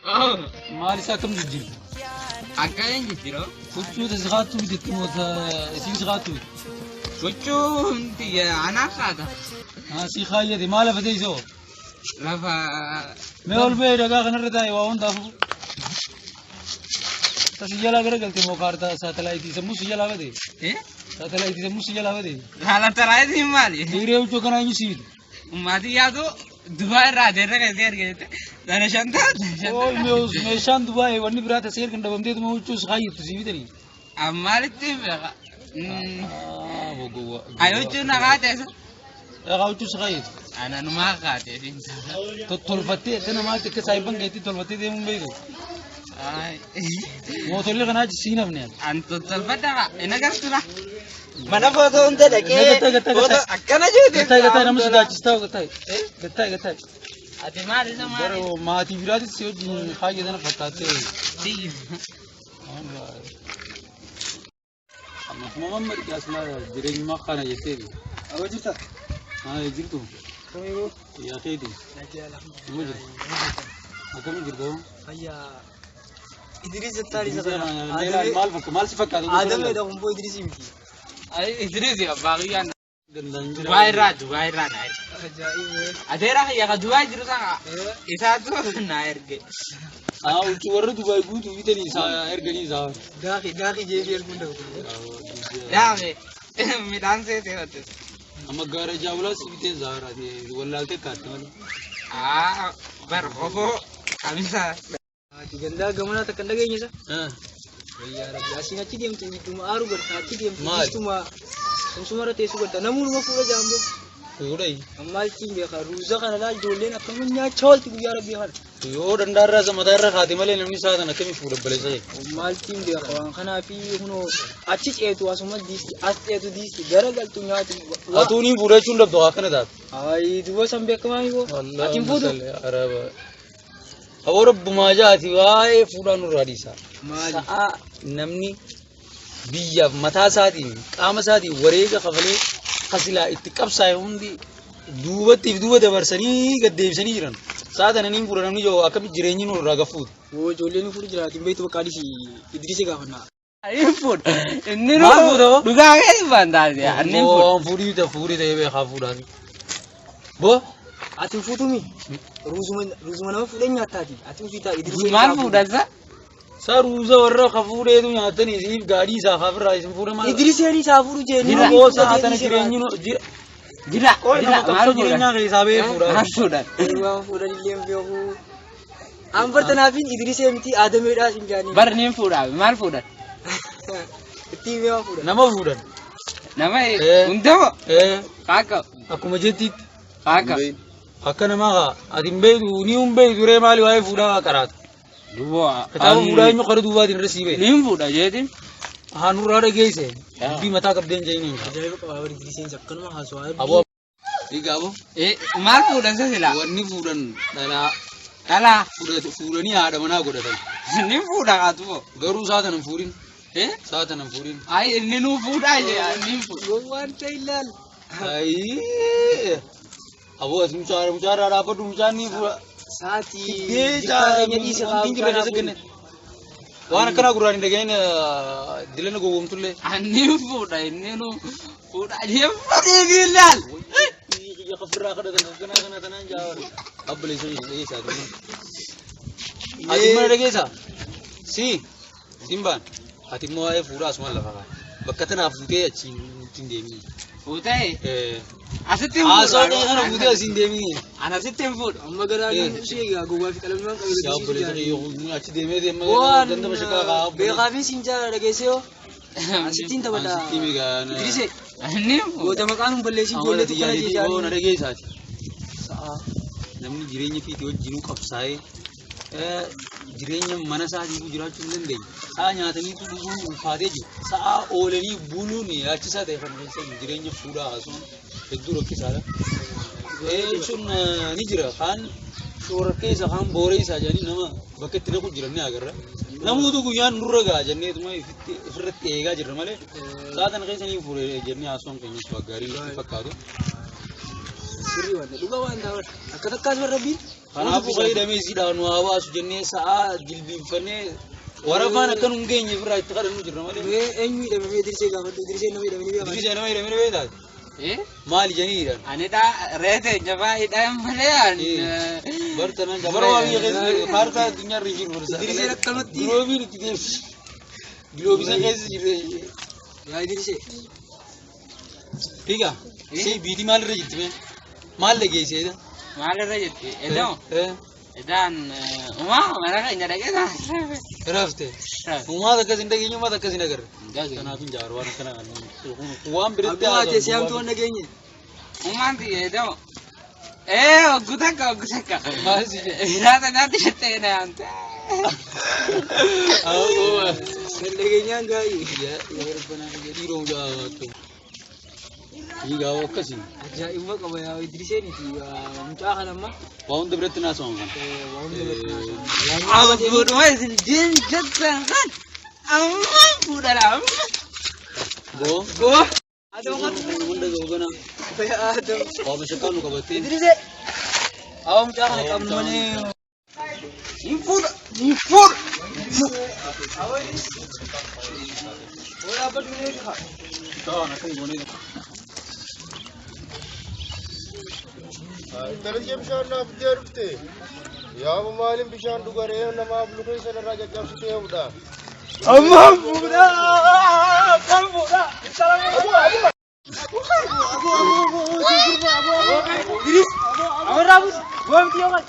مالي ساكم جدي أكاين جديرو فوتشو تزغاتو بتموت اسي زغاتو فوتشو انتي أنا خاطر سي خايه دي مالا فديزو لفا مول بيد اغا نرداي واون دافو تسيجلا غرغلتي موكارتا ساتلايتي سموس يلا ودي إيه ساتلايتي سموس يلا ودي لا ترى دي مالي ديريو تو كنا يسيد ما دي يادو دبي رادر كذا كذا أنا شنطة اوي ميوز ميشان دبي وني برات سير كندا بمدي تو موچوس خايه تسي بدري أمالتي بقى بوغو أيوة جونا قاتة اغاوچوس خايه أنا نما قاتة تولفتي انا ما تك سايبن گيتي تولفتي دي من بيدو أي موتولي كنا سينا بنيا أنت تلفتها إنا كرتنا mana foto unta dake foto akkana jeete gata namu sida chistaw gata أتي ما لسه ما baro maati birati sio khaaye dana fatate دي amma mamma gasla direñ ma khana yetedi awajita jirtu kamigo ya khedi mujir akam jirgo ayya idris tari mal fakk mal sifakka adam da kumbo idris miki أي إدريس يا باقيان gandanjira دبي راد ajaib أديرا يا دبي جرسا إساتو نايرجع uchi warra dubai gutu bitani sa ergani za daki jefi ergunda يا أخي ميدان سے ہوتے amma gara jawla sibite zara de wallalte katmal برخو خمسة ganda gamana ta kanda ganye sa ha ya rabbi asina ci dem tin tuma aru garta ci dem Mal. tuma sun sumara te su garta namun ma fura jambo kurai amma kin be kharuza kana la dole na kamun ya chawalti ya rabbi har yo dandarra samadarra khatimale namni saadana kami fuda balesay mal kin be khawan kana fi huno achi etu asuma disti etu disti garagal tu nyati atuni fuda chunda do akana da ai duwa sambe kamai go atin fudu araba awar bumajati wae fuda nur hadisa mal sa'a namni biya mata sadi qama sadi wareega khafale khasila ittiqabsay hundi duuba dabarsani gaddebsani jiran saadana nin fuda namni jo akam jireenyi nur ragafut wo jole ni fudu jira tin beitu bakali si idrisi ga honna فود إنه ما فودو؟ دكانة بندار يا أني فود furi da yabe khafuda bo atin fudu mi ruzuma na fudu nyata ti atin fita idrisi مال فود هذا saruza warra khafude du nyatani sif gaadi sa khafra isim fura ma idrisi ani sa fudu je ni Jira. bo sa atana jireenyi no جرا jira مال فود jirenya ga hisabe fura مال فود wa fudu lem beku ambar tanafin idrisi emti adame da sinjani برني فود مال فود ti me wa fudu nama fudan nama Eh. untuk kakak akuma jetti kakak akkana maga adin beedu ni beedu re mali wae fuda karat dua kitabu fuda mi qara duba din rasibe nim fud aja tim hanur ada geise bi mata kabden jayni ajaib ka wa idrisi jakkan ma haswa abo igabo mal fud aja sila wanni fudan dala kala fudani ada mana godatan nim fud aku garu satanan furin satanan furin ay ini nu fud aja nim fud wan tailal ai abo mucara apa dum jani fuda sati cara nyadi se tinggi beda segene wana kana gurani degen dilena go wumtulle nim fud ini nu fud aja fud bilal ya khafra kada kana tanan jawar abli sai sai sa adi mana degesa si simban ati mo ay fura asman la faga bakatana fute ya cin tindemi Utai, eh asitim asa ni kana fute asindemi ana sitim food. amma gara ni shi ga gowa fi kalamin kan ya abli sai yo aci deme de ma wan danda mashaka ga be khafi sinjara da gaiseo asitin ta bada timi ga idrise Nim go da makanun balle shi dole ta kana je oh na jani degesa sa'a namni jireenya fiiti wajjinu qabsaa'ee jireenya mana isaatii jiraachuu hin dandeenye sa'a nyaatanii dhuguu ulfaatee jiru sa'a oolanii buluun yaachisaa ta'e kan keessatti jireenya fuudhaa haasuun hedduu rakkisaadha. Jechuun ni jira kaan shoora keessa kaan booree isaa jedhanii nama bakka itti dhaqu jiran ni agarra. Namoota guyyaan nurra ga'a jenneetuma ofirratti eegaa jirra malee sa'a kana keessa ni fuudhee jennee haasuun keenyas gaarii fakkaatu. sirrii waan dhuga waan ta'an akka takkaas warrabbiin Kanaafuu fayyadamee siidhaan waa baasu jennee sa'a jilbiinfannee warafaan akkan hin geenye irraa itti kadhannu jirra malee. eenyu hidhamee dirsee gaafadhu dirsee nama hidhamee beekama. Dirisee nama hidhamee beektaati. Maali janiidhaan? Anidha reete jabaa hidhaan malee ani. Bartanan jabara waa biyya keessa kaartaa addunyaa irra jiru barsa. Dirisee akkanatti. Giloobiin itti deemsi. Giloobisa keessa jirre. Yaa dirsee. Fiigaa. Ishee biitii maalirra jirti mee? Maal dhageesseedha? Maalirra jirti? Edoo. Edaan uumaa mana keenya dhageessa. Rafte. Uumaata akkas hin dhageenye uumaata akkas hin agarre. Kanaaf hin jaaru waan akkana kan waan biratti Akkuma ati siyaamtu waan dhageenye. Uumaan tiyya edoo. Oggu takka. maal si jedhe? Nyaata jettee na yaante. Kan dhageenyaan gaa'ii. Yaa rabbanaa dhiiroo jaatu. Fiigaa akkasii. Ajaa'iba qaba yaa Idriseeniiti mucaa kanamma. Waa hunda biratti naasumaan kan. Waa hunda biratti naasumaan. Abboodhuma isin jettan kan amma fuudhadha amma. Goo. Hunda googana. Adam. Waa mashakkaa nu qabattee. Idrisee. Awwa mucaa kana qabnu malee. Ni fuudha. Wala abba duunee kaa. Kaan akkan goonee. Intelijen bishaan naaf iddee dhufte yaa maaliin bishaan dhugaree namaaf luka isa irraa caccabsitee hubdha. Amma fuudha. Kan fuudha. Idris. Amarraa buusi. Boomti yoo kan.